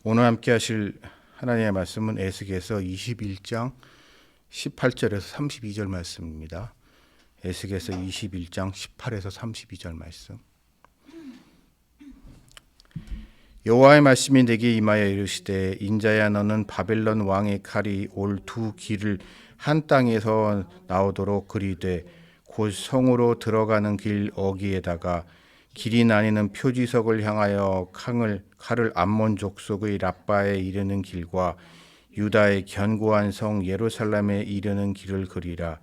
오늘 함께 하실 하나님의 말씀은 에스겔서 21장 18절에서 32절 말씀입니다. 에스겔서 21장 18에서 32절 말씀. 여호와의 말씀이 내게 임하여 이르시되, 인자야, 너는 바벨론 왕의 칼이 올 두 길을 한 땅에서 나오도록 그리되 곧 성으로 들어가는 길 어기에다가 길이 나뉘는 표지석을 향하여 칼을 암몬 족속의 라빠에 이르는 길과 유다의 견고한 성 예루살렘에 이르는 길을 그리라.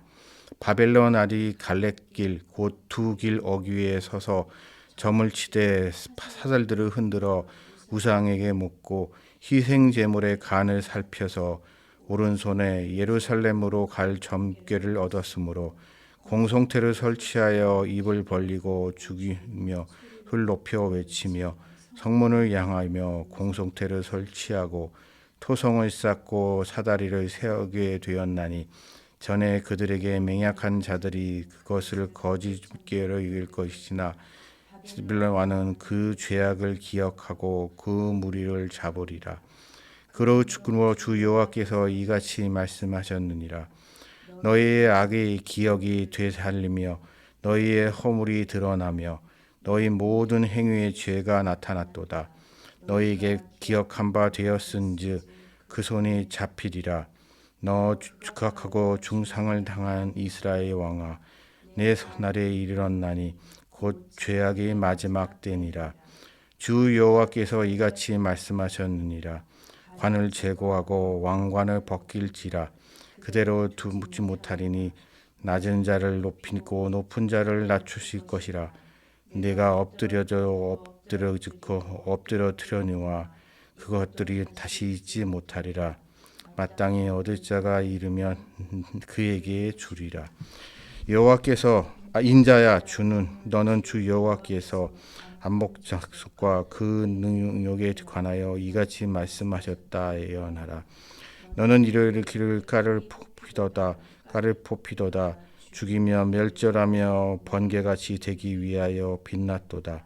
바벨론 아리 갈렛길 곧 두 길 어귀에 서서 점을 치되 사슬들을 흔들어 우상에게 묻고 희생 제물의 간을 살펴서 오른손에 예루살렘으로 갈 점괘를 얻었으므로 공성태를 설치하여 입을 벌리고 죽이며 hl 높여 외치며 성문을 향하며 공성태를 설치하고 토성을 쌓고 사다리를 세우게 되었나니 전에 그들에게 맹약한 자들이 그것을 거짓죄로 이길 것이나 바벨론은 그 죄악을 기억하고 그 무리를 잡으리라. 그러므로 주 여호와께서 이같이 말씀하셨느니라. 너희의 악의 기억이 되살리며 너희의 허물이 드러나며 너희 모든 행위의 죄가 나타났도다. 너희에게 기억한 바 되었은즉 그 손이 잡히리라. 너 주각하고 중상을 당한 이스라엘 왕아, 내 날에 이르렀나니 곧 죄악의 마지막 때니라. 주 여호와께서 이같이 말씀하셨느니라. 관을 제거하고 왕관을 벗길지라. 그대로 두지 못하리니 낮은 자를 높이고 높은 자를 낮추실 것이라. 내가 엎드려뜨려니와 그것들이 다시 있지 못하리라. 마땅히 얻을 자가 이르면 그에게 주리라. 여호와께서 인자야, 주는 너는 주 여호와께서 안목작속과 그 능력에 관하여 이같이 말씀하셨다 예언하라. 너는 이를 칼을 뽑히도다. 죽이며 멸절하며 번개같이 되기 위하여 빛났도다.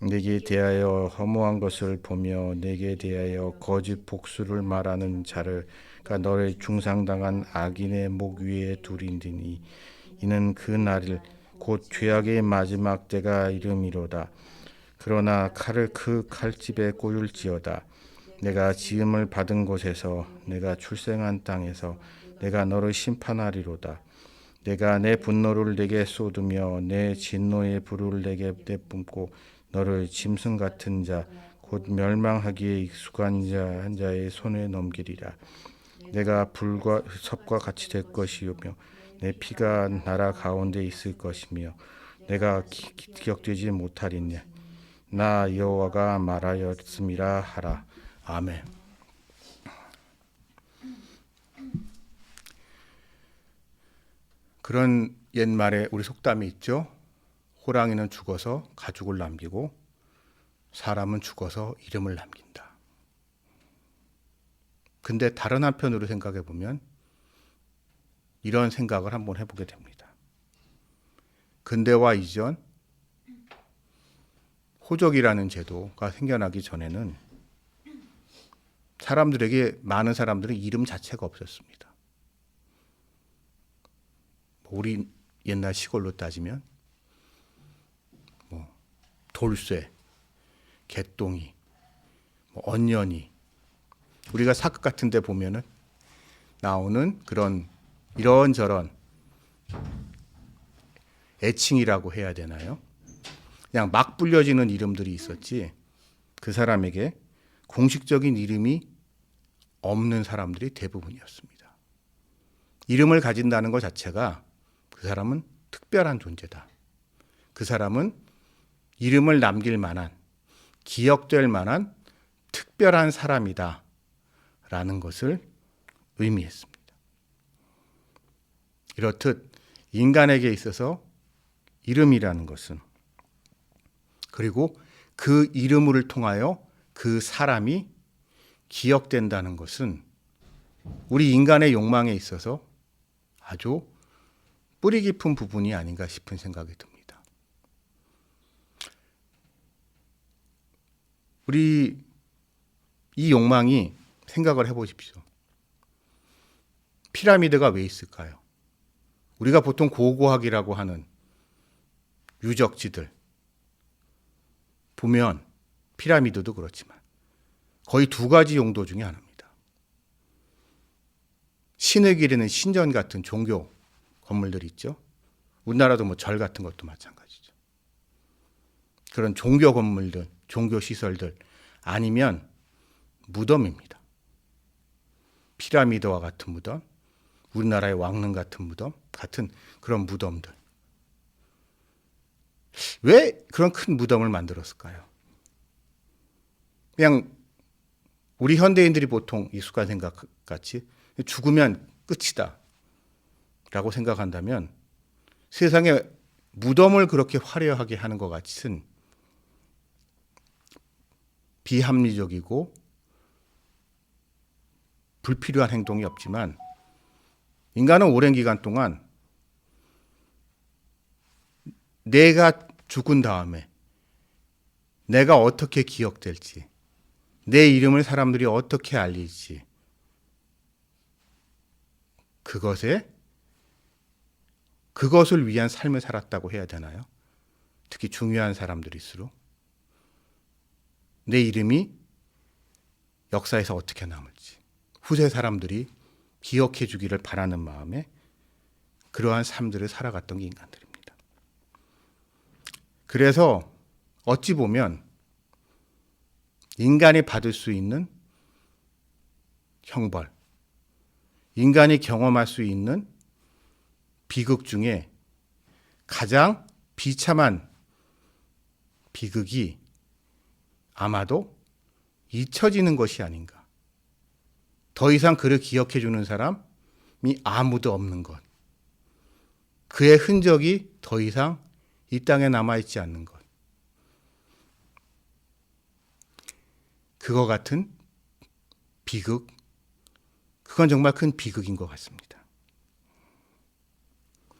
내게 대하여 허무한 것을 보며 내게 대하여 거짓 복수를 말하는 자를 너를 중상당한 악인의 목 위에 두리니 이는 그 날일 곧 죄악의 마지막 때가 이름이로다. 그러나 칼을 그 칼집에 꽂을지어다. 내가 지음을 받은 곳에서 내가 출생한 땅에서 내가 너를 심판하리로다. 내가 내 분노를 내게 쏟으며 내 진노의 불을 내게 내뿜고 너를 짐승 같은 자 곧 멸망하기에 익숙한 한 자의 손에 넘기리라. 내가 불과 섭과 같이 될 것이며 내 피가 나라 가운데 있을 것이며 내가 기억되지 못하리냐. 나 여호와가 말하였음이라 하라. 아멘. 그런 옛말에 우리 속담이 있죠. 호랑이는 죽어서 가죽을 남기고 사람은 죽어서 이름을 남긴다. 근데 다른 한편으로 생각해 보면 이런 생각을 한번 해보게 됩니다. 근대화 이전 호적이라는 제도가 생겨나기 전에는 사람들에게, 많은 사람들은 이름 자체가 없었습니다. 우리 옛날 시골로 따지면 돌쇠, 개똥이, 언년이, 우리가 사극 같은 데 보면은 나오는 그런 이런저런 애칭이라고 해야 되나요? 그냥 막 불려지는 이름들이 있었지 그 사람에게 공식적인 이름이 없는 사람들이 대부분이었습니다. 이름을 가진다는 것 자체가 그 사람은 특별한 존재다. 그 사람은 이름을 남길 만한, 기억될 만한 특별한 사람이다 라는 것을 의미했습니다. 이렇듯 인간에게 있어서 이름이라는 것은, 그리고 그 이름을 통하여 그 사람이 기억된다는 것은 우리 인간의 욕망에 있어서 아주 뿌리 깊은 부분이 아닌가 싶은 생각이 듭니다. 우리 이 욕망이 생각을 해보십시오. 피라미드가 왜 있을까요? 우리가 보통 고고학이라고 하는 유적지들 보면 피라미드도 그렇지만 거의 두 가지 용도 중에 하나입니다. 신을 기리는 신전 같은 종교 건물들이 있죠. 우리나라도 뭐 절 같은 것도 마찬가지죠. 그런 종교 건물들, 종교 시설들 아니면 무덤입니다. 피라미드와 같은 무덤, 우리나라의 왕릉 같은 무덤, 같은 그런 무덤들. 왜 그런 큰 무덤을 만들었을까요? 그냥 우리 현대인들이 보통 익숙한 생각 같이 죽으면 끝이다 라고 생각한다면 세상에 무덤을 그렇게 화려하게 하는 것 같은 비합리적이고 불필요한 행동이 없지만 인간은 오랜 기간 동안 내가 죽은 다음에 내가 어떻게 기억될지, 내 이름을 사람들이 어떻게 알릴지, 그것을 위한 삶을 살았다고 해야 되나요? 특히 중요한 사람들일수록 내 이름이 역사에서 어떻게 남을지, 후세 사람들이 기억해 주기를 바라는 마음에 그러한 삶들을 살아갔던 게 인간들입니다. 그래서 어찌 보면 인간이 받을 수 있는 형벌, 인간이 경험할 수 있는 비극 중에 가장 비참한 비극이 아마도 잊혀지는 것이 아닌가. 더 이상 그를 기억해 주는 사람이 아무도 없는 것. 그의 흔적이 더 이상 이 땅에 남아있지 않는 것. 그거 같은 비극, 그건 정말 큰 비극인 것 같습니다.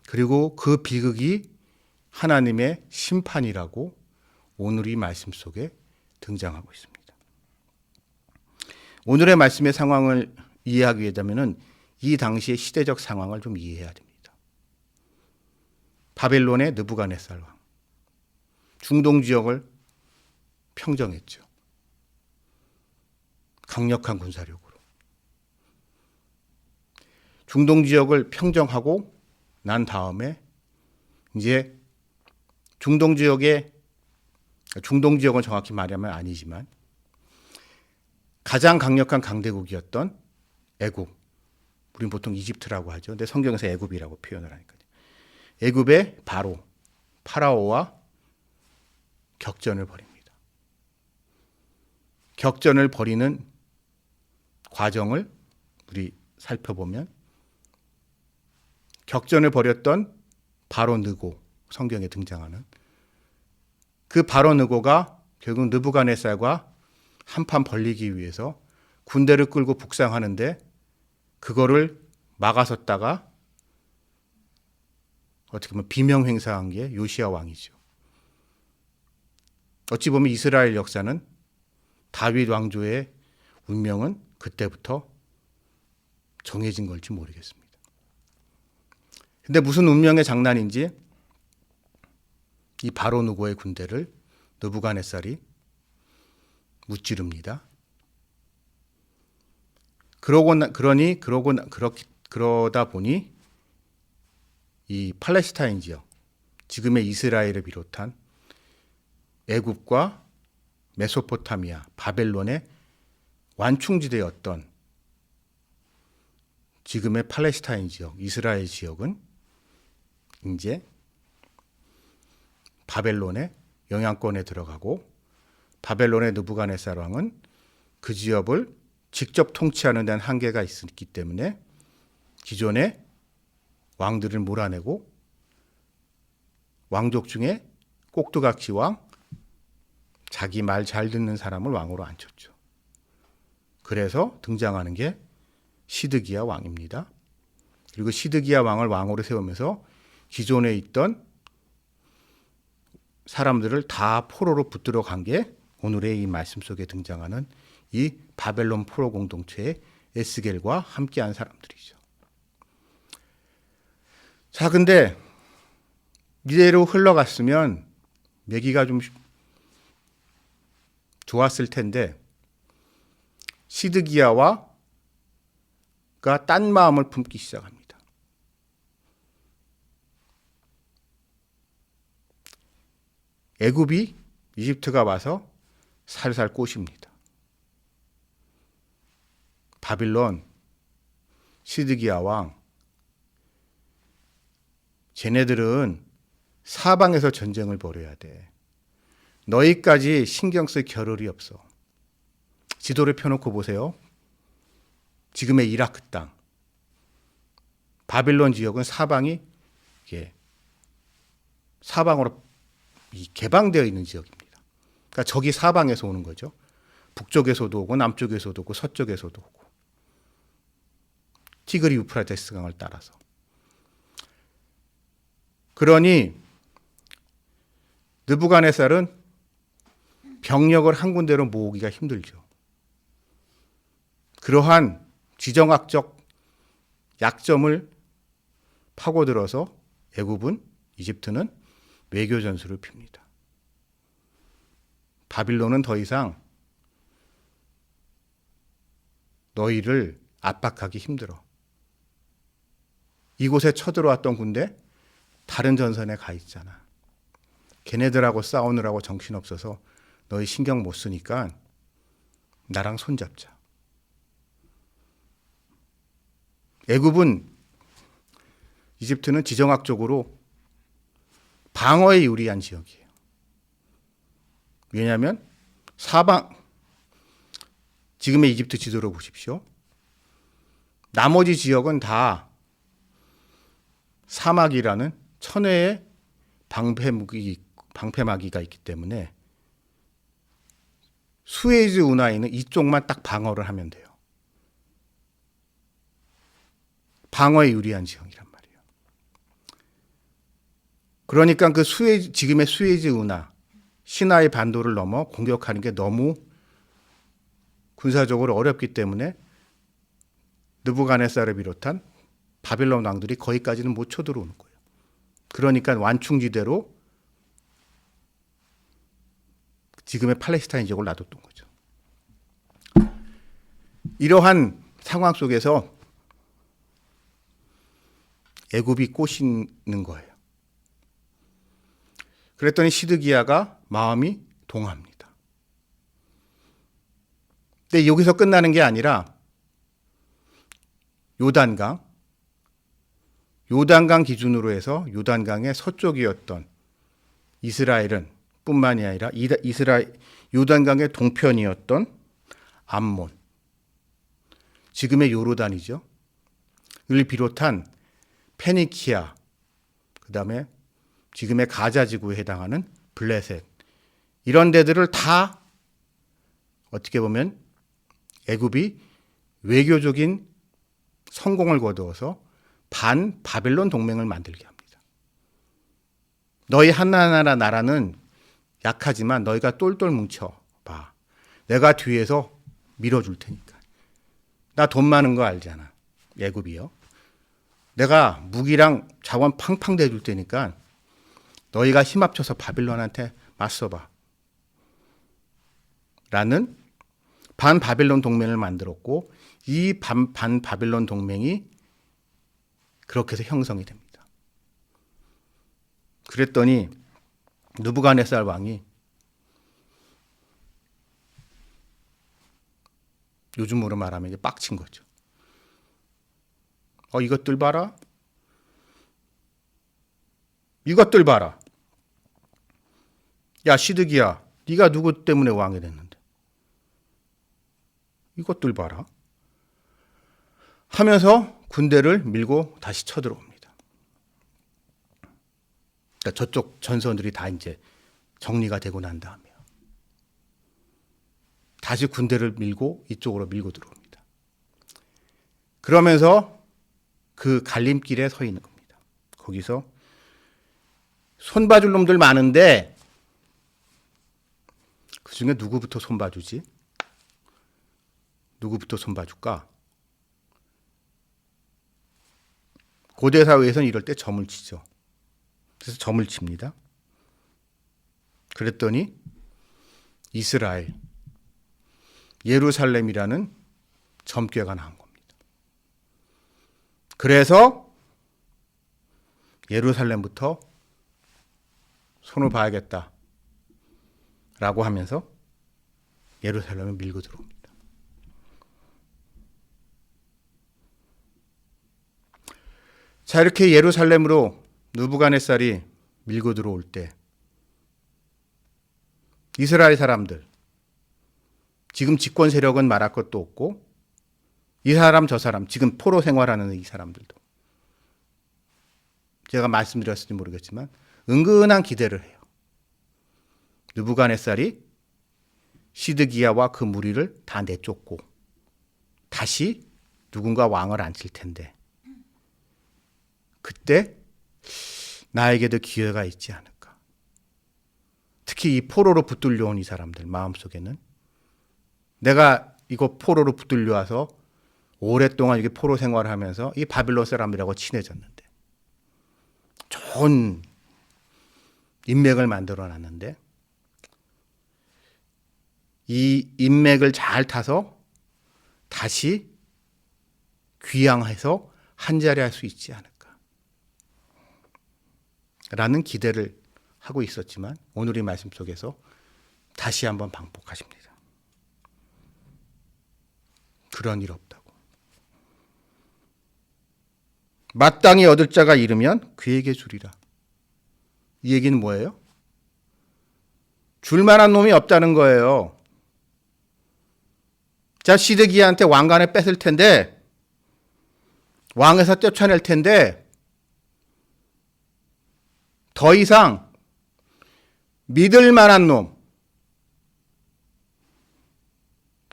그리고 그 비극이 하나님의 심판이라고 오늘 이 말씀 속에 등장하고 있습니다. 오늘의 말씀의 상황을 이해하기 위해서는 이 당시의 시대적 상황을 좀 이해해야 됩니다. 바벨론의 느부갓네살 왕, 중동 지역을 평정했죠. 강력한 군사력으로. 중동 지역을 평정하고 난 다음에 이제 중동 지역은 정확히 말하면 아니지만 가장 강력한 강대국이었던 애굽, 우린 보통 이집트라고 하죠. 근데 성경에서 애굽이라고 표현을 하니까요. 애굽의 파라오와 격전을 벌입니다. 격전을 벌이는 과정을 우리 살펴보면 격전을 벌였던 바로 느고, 성경에 등장하는 그 바로 느고가 결국 느부갓네살과 한판 벌리기 위해서 군대를 끌고 북상하는데 그거를 막아섰다가 어떻게 보면 비명행사한 게 요시야 왕이죠. 어찌 보면 이스라엘 역사는 다윗 왕조의 운명은 그때부터 정해진 걸지 모르겠습니다. 근데 무슨 운명의 장난인지 이 바로 느고의 군대를 느부갓네살이 무찌릅니다. 그러다 보니 이 팔레스타인 지역, 지금의 이스라엘을 비롯한 애굽과 메소포타미아, 바벨론의 완충지대였던 지금의 팔레스타인 지역, 이스라엘 지역은 이제 바벨론의 영향권에 들어가고 바벨론의 느부갓네살 왕은 그 지역을 직접 통치하는 데는 한계가 있기 때문에 기존의 왕들을 몰아내고 왕족 중에 꼭두각시 왕, 자기 말 잘 듣는 사람을 왕으로 앉혔죠. 그래서 등장하는 게 시드기야 왕입니다. 그리고 시드기야 왕을 왕으로 세우면서 기존에 있던 사람들을 다 포로로 붙들어 간 게 오늘의 이 말씀 속에 등장하는 이 바벨론 포로 공동체의 에스겔과 함께한 사람들이죠. 자, 근데 이대로 흘러갔으면 얘기가 좀 좋았을 텐데 시드기야가 딴 마음을 품기 시작합니다. 애굽이 이집트가 와서 살살 꼬십니다. 바빌론 시드기야 왕, 쟤네들은 사방에서 전쟁을 벌여야 돼. 너희까지 신경 쓸 겨를이 없어. 지도를 펴놓고 보세요. 지금의 이라크 땅, 바빌론 지역은 사방이 사방으로 개방되어 있는 지역입니다. 그러니까 적이 사방에서 오는 거죠. 북쪽에서도 오고 남쪽에서도 오고 서쪽에서도 오고. 티그리 유프라테스 강을 따라서. 그러니 느부갓네살은 병력을 한 군데로 모으기가 힘들죠. 그러한 지정학적 약점을 파고들어서 애굽은, 이집트는 외교 전술을 핍니다. 바빌론은 더 이상 너희를 압박하기 힘들어. 이곳에 쳐들어왔던 군대 다른 전선에 가 있잖아. 걔네들하고 싸우느라고 정신없어서 너희 신경 못 쓰니까 나랑 손잡자. 애굽은, 이집트는 지정학적으로 방어에 유리한 지역이에요. 왜냐하면 사방, 지금의 이집트 지도로 보십시오. 나머지 지역은 다 사막이라는 천혜의 방패막이가 있기 때문에 수에즈 운하에 있는 이쪽만 딱 방어를 하면 돼요. 방어에 유리한 지형이란 말이에요. 그러니까 그 지금의 수에즈 운하, 시나이 반도를 넘어 공격하는 게 너무 군사적으로 어렵기 때문에 느부갓네살을 비롯한 바빌론 왕들이 거기까지는 못 쳐들어오는 거예요. 그러니까 완충지대로 지금의 팔레스타인 지역을 놔뒀던 거죠. 이러한 상황 속에서 애굽이 꼬시는 거예요. 그랬더니 시드기야가 마음이 동합니다. 근데 여기서 끝나는 게 아니라 요단강 기준으로 해서 요단강의 서쪽이었던 이스라엘은 뿐만이 아니라 요단강의 동편이었던 암몬, 지금의 요르단이죠. 을 비롯한 페니키아, 그 다음에 지금의 가자 지구에 해당하는 블레셋, 이런 데들을 다 어떻게 보면 애굽이 외교적인 성공을 거두어서 반 바벨론 동맹을 만들게 합니다. 너희 하나하나 나라는 약하지만 너희가 똘똘 뭉쳐봐. 내가 뒤에서 밀어줄 테니까. 나 돈 많은 거 알잖아. 애굽이요. 내가 무기랑 자원 팡팡 대줄 테니까 너희가 힘 합쳐서 바빌론한테 맞서봐. 라는 반 바빌론 동맹을 만들었고, 이 반 바빌론 동맹이 그렇게 해서 형성이 됩니다. 그랬더니 느부갓네살 왕이 요즘으로 말하면 이제 빡친 거죠. 이것들 봐라. 이것들 봐라. 야, 시드기야, 네가 누구 때문에 왕이 됐는데? 이것들 봐라. 하면서 군대를 밀고 다시 쳐들어옵니다. 그러니까 저쪽 전선들이 다 이제 정리가 되고 난 다음에 다시 군대를 밀고 이쪽으로 밀고 들어옵니다. 그러면서 그 갈림길에 서 있는 겁니다. 거기서 손봐줄 놈들 많은데 그 중에 누구부터 손봐주지? 누구부터 손봐줄까? 고대 사회에서는 이럴 때 점을 치죠. 그래서 점을 칩니다. 그랬더니 이스라엘, 예루살렘이라는 점괘가 나온 겁니다. 그래서 예루살렘부터 손을 봐야겠다 라고 하면서 예루살렘을 밀고 들어옵니다. 자, 이렇게 예루살렘으로 느부갓네살이 밀고 들어올 때 이스라엘 사람들, 지금 집권 세력은 말할 것도 없고 이 사람 저 사람, 지금 포로 생활하는 이 사람들도 제가 말씀드렸을지 모르겠지만 은근한 기대를 해요. 느부갓네살이 시드기야와 그 무리를 다 내쫓고 다시 누군가 왕을 앉힐 텐데 그때 나에게도 기회가 있지 않을까. 특히 이 포로로 붙들려온 이 사람들 마음속에는 내가 이거 포로로 붙들려와서 오랫동안 이게 포로 생활을 하면서 이 바빌론 사람들하고 친해졌는데 좋은 인맥을 만들어 놨는데 이 인맥을 잘 타서 다시 귀양해서 한자리 할 수 있지 않을까 라는 기대를 하고 있었지만 오늘 이 말씀 속에서 다시 한번 반복하십니다. 그런 일 없다고. 마땅히 얻을 자가 이르면 그에게 주리라. 이 얘기는 뭐예요? 줄 만한 놈이 없다는 거예요. 자, 시드기야한테 왕관을 뺏을 텐데 왕에서 쫓아낼 텐데 더 이상 믿을 만한 놈,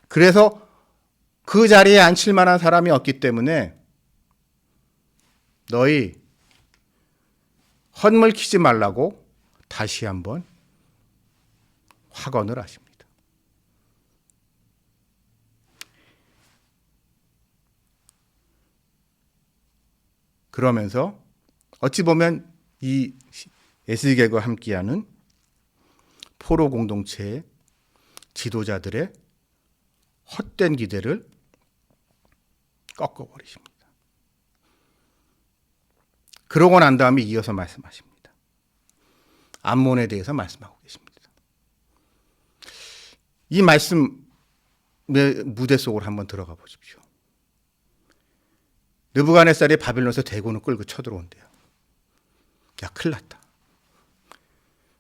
그래서 그 자리에 앉힐 만한 사람이 없기 때문에 너희 헛물 키지 말라고 다시 한번 확언을 하십니다. 그러면서 어찌 보면 이 에스겔과 함께하는 포로 공동체의 지도자들의 헛된 기대를 꺾어버리십니다. 그러고 난 다음에 이어서 말씀하십니다. 암몬에 대해서 말씀하고 계십니다. 이 말씀의 무대 속으로 한번 들어가 보십시오. 느부갓네살이 바빌론에서 대군을 끌고 쳐들어온대요. 야, 큰일 났다.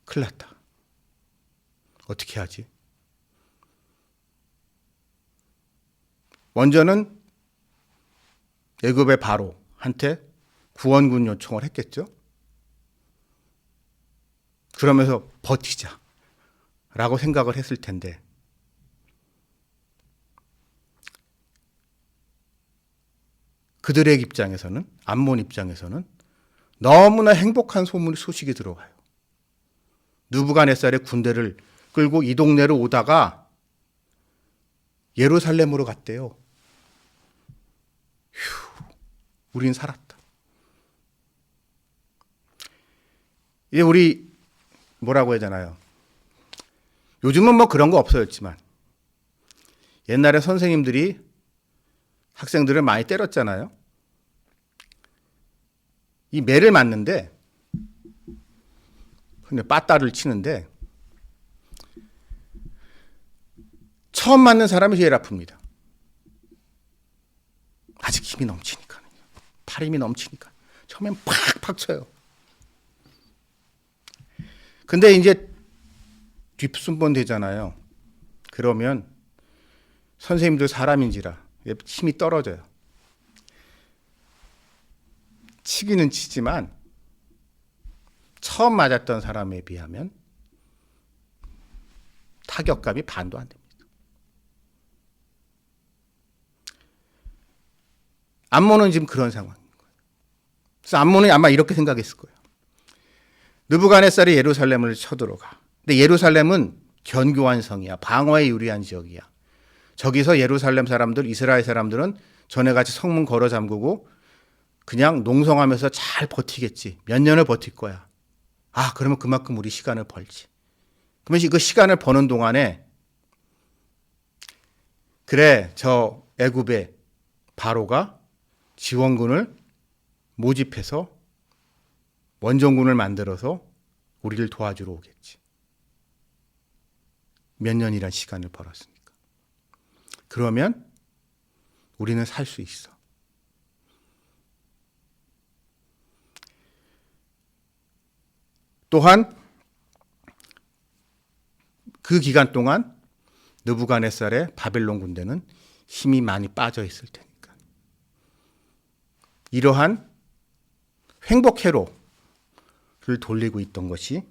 큰일 났다. 어떻게 하지? 먼저는 애굽의 바로한테 구원군 요청을 했겠죠. 그러면서 버티자 라고 생각을 했을 텐데 그들의 입장에서는, 암몬 입장에서는 너무나 행복한 소식이 들어와요. 느부갓네살의 군대를 끌고 이 동네로 오다가 예루살렘으로 갔대요. 휴, 우린 살았다. 이게 우리 뭐라고 해야 되나요? 요즘은 뭐 그런 거 없어졌지만 옛날에 선생님들이 학생들을 많이 때렸잖아요. 이 매를 맞는데 근데 빠따를 치는데 처음 맞는 사람이 제일 아픕니다. 아직 힘이 넘치니까. 팔 힘이 넘치니까. 처음엔 팍팍 쳐요. 근데 이제 뒷순번 되잖아요. 그러면 선생님들 사람인지라 힘이 떨어져요. 치기는 치지만 처음 맞았던 사람에 비하면 타격감이 반도 안 됩니다. 암몬은 지금 그런 상황인 거예요. 그래서 암몬이 아마 이렇게 생각했을 거예요. 느부갓네살이 예루살렘을 쳐들어가. 근데 예루살렘은 견고한 성이야. 방어에 유리한 지역이야. 저기서 예루살렘 사람들, 이스라엘 사람들은 전에같이 성문 걸어 잠그고 그냥 농성하면서 잘 버티겠지. 몇 년을 버틸 거야. 아, 그러면 그만큼 우리 시간을 벌지. 그러면 그 시간을 버는 동안에 그래, 저 애굽의 바로가 지원군을 모집해서 원정군을 만들어서 우리를 도와주러 오겠지. 몇 년이란 시간을 벌었으니까. 그러면 우리는 살 수 있어. 또한 그 기간 동안 느부갓네살의 바벨론 군대는 힘이 많이 빠져 있을 테니까. 이러한 횡복회로를 돌리고 있던 것이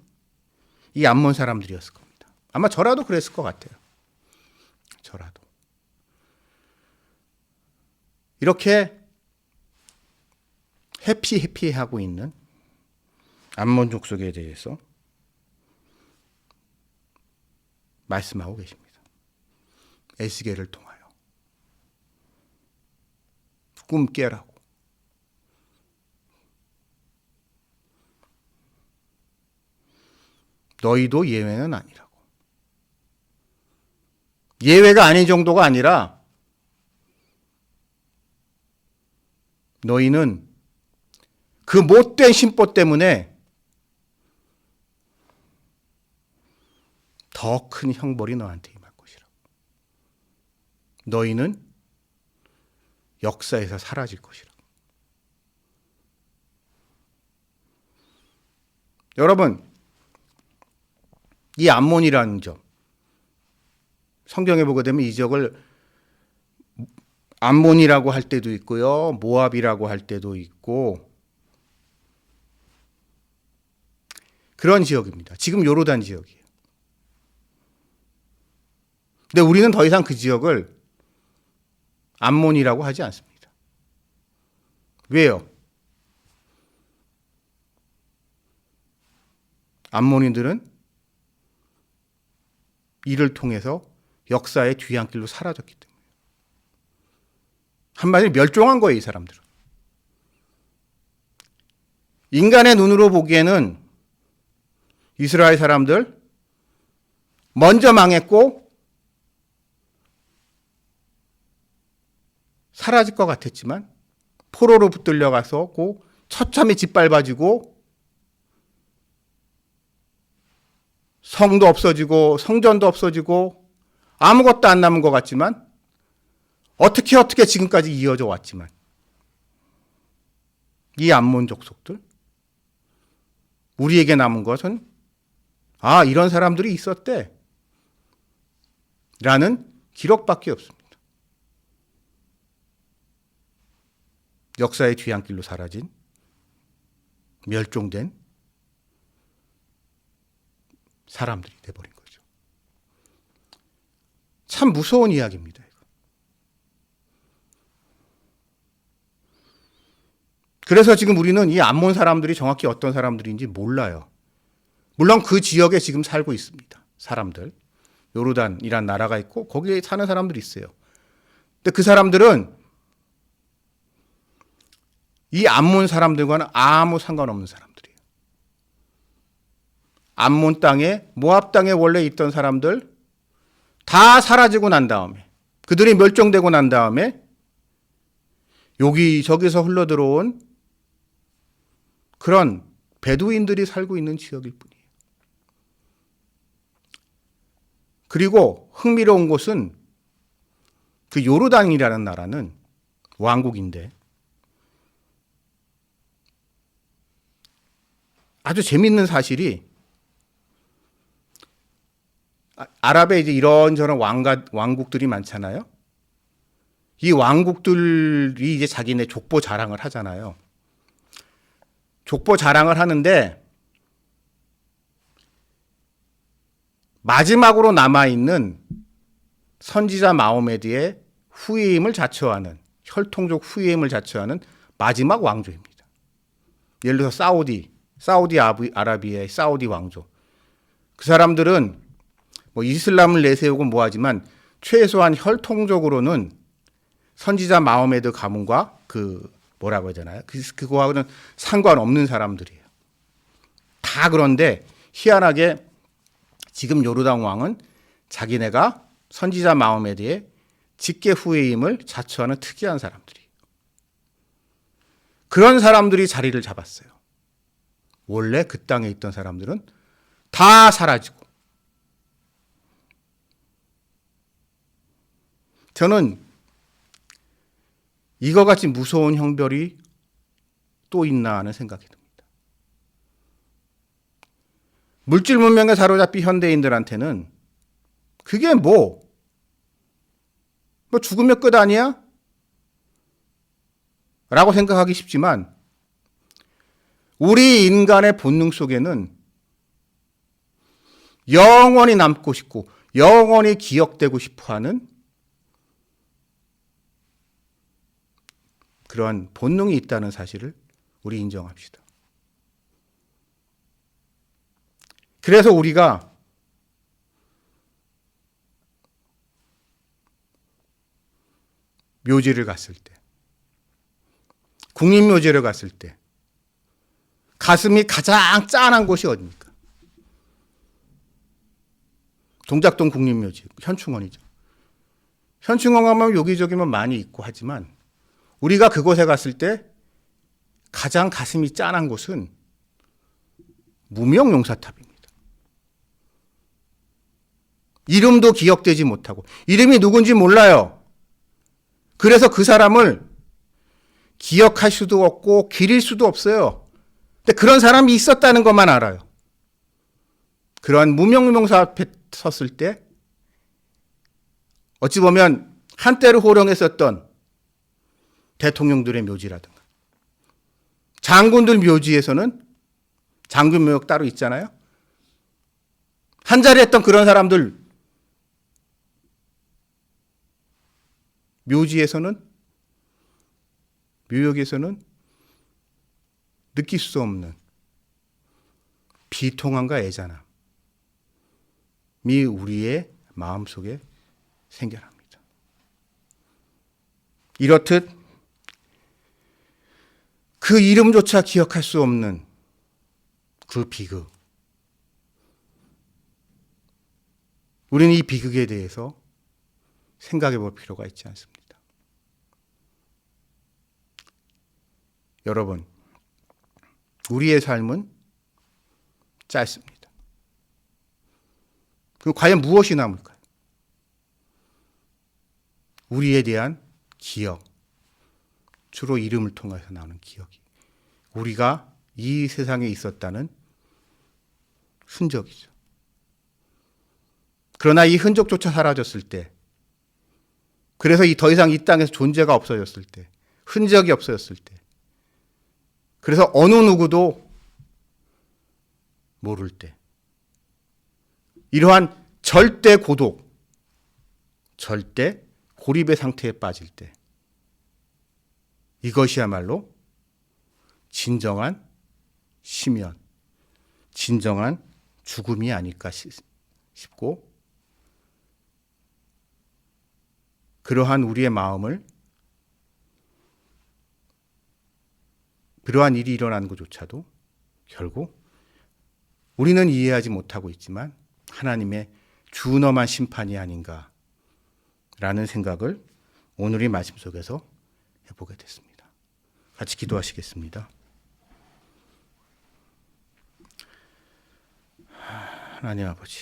이 암몬 사람들이었을 겁니다. 아마 저라도 그랬을 것 같아요. 저라도. 이렇게 해피하고 있는 암몬 족속에 대해서 말씀하고 계십니다. 에스겔을 통하여. 꿈 깨라고. 너희도 예외는 아니라고. 예외가 아닌 정도가 아니라 너희는 그 못된 심보 때문에 더 큰 형벌이 너한테 임할 것이라고. 너희는 역사에서 사라질 것이라고. 여러분, 이 암몬이라는 점, 성경에 보게 되면 이 지역을 암몬이라고 할 때도 있고요, 모압이라고 할 때도 있고, 그런 지역입니다. 지금 요르단 지역이에요. 근데 우리는 더 이상 그 지역을 암몬이라고 하지 않습니다. 왜요? 암몬인들은 이를 통해서 역사의 뒤안길로 사라졌기 때문에. 한마디로 멸종한 거예요, 이 사람들은. 인간의 눈으로 보기에는 이스라엘 사람들 먼저 망했고 사라질 것 같았지만 포로로 붙들려 가서 처참히 짓밟아지고 성도 없어지고 성전도 없어지고 아무것도 안 남은 것 같지만 어떻게 지금까지 이어져 왔지만 이 암몬 족속들 우리에게 남은 것은 아, 이런 사람들이 있었대 라는 기록밖에 없습니다. 역사의 뒤안길로 사라진 멸종된 사람들이 돼버린 거죠. 참 무서운 이야기입니다. 그래서 지금 우리는 이 암몬 사람들이 정확히 어떤 사람들인지 몰라요. 물론 그 지역에 지금 살고 있습니다. 사람들. 요르단이란 나라가 있고 거기에 사는 사람들이 있어요. 근데 그 사람들은 이 암몬 사람들과는 아무 상관없는 사람들이에요. 암몬 땅에, 모압 땅에 원래 있던 사람들 다 사라지고 난 다음에, 그들이 멸종되고 난 다음에 여기저기서 흘러들어온 그런 베두인들이 살고 있는 지역일 뿐이에요. 그리고 흥미로운 곳은 그 요르단이라는 나라는 왕국인데 아주 재밌는 사실이 아랍에 이제 이런저런 왕국들이 많잖아요. 이 왕국들이 이제 자기네 족보 자랑을 하잖아요. 족보 자랑을 하는데 마지막으로 남아있는 선지자 마호메드의 후임을 자처하는 혈통적 후임을 자처하는 마지막 왕조입니다. 예를 들어서 사우디 아라비아의 사우디 왕조. 그 사람들은 뭐 이슬람을 내세우고 뭐하지만 최소한 혈통적으로는 선지자 마호메드 가문과 뭐라고 해야 되나요? 그거하고는 상관없는 사람들이에요. 다 그런데 희한하게 지금 요르단 왕은 자기네가 선지자 마호메드의 직계 후예임을 자처하는 특이한 사람들이에요. 그런 사람들이 자리를 잡았어요. 원래 그 땅에 있던 사람들은 다 사라지고. 저는 이거 같이 무서운 형벌이 또 있나 하는 생각이 듭니다. 물질 문명에 사로잡힌 현대인들한테는 그게 뭐 죽으면 끝 아니야? 라고 생각하기 쉽지만 우리 인간의 본능 속에는 영원히 남고 싶고 영원히 기억되고 싶어하는 그러한 본능이 있다는 사실을 우리 인정합시다. 그래서 우리가 묘지를 갔을 때, 국립묘지를 갔을 때 가슴이 가장 짠한 곳이 어디입니까? 동작동 국립묘지, 현충원이죠. 현충원 가면 여기저기만 많이 있고 하지만 우리가 그곳에 갔을 때 가장 가슴이 짠한 곳은 무명용사탑입니다. 이름도 기억되지 못하고 이름이 누군지 몰라요. 그래서 그 사람을 기억할 수도 없고 기릴 수도 없어요. 근데 그런 사람이 있었다는 것만 알아요. 그러한 무명용사 앞에 섰을 때 어찌 보면 한때를 호령했었던 대통령들의 묘지라든가 장군들 묘지에서는 장군묘역 따로 있잖아요. 한 자리 했던 그런 사람들 묘지에서는 묘역에서는 느낄 수 없는 비통함과 애잔함이 우리의 마음속에 생겨납니다. 이렇듯 그 이름조차 기억할 수 없는 그 비극. 우리는 이 비극에 대해서 생각해 볼 필요가 있지 않습니다. 여러분, 우리의 삶은 짧습니다. 그럼 과연 무엇이 남을까요? 우리에 대한 기억, 주로 이름을 통해서 나오는 기억이 우리가 이 세상에 있었다는 흔적이죠. 그러나 이 흔적조차 사라졌을 때, 그래서 더 이상 이 땅에서 존재가 없어졌을 때, 흔적이 없어졌을 때, 그래서 어느 누구도 모를 때, 이러한 절대 고독, 절대 고립의 상태에 빠질 때, 이것이야말로 진정한 심연, 진정한 죽음이 아닐까 싶고, 그러한 우리의 마음을, 그러한 일이 일어나는 것조차도 결국 우리는 이해하지 못하고 있지만 하나님의 준엄한 심판이 아닌가라는 생각을 오늘의 말씀 속에서 해보게 됐습니다. 같이 기도하시겠습니다. 하나님 아버지,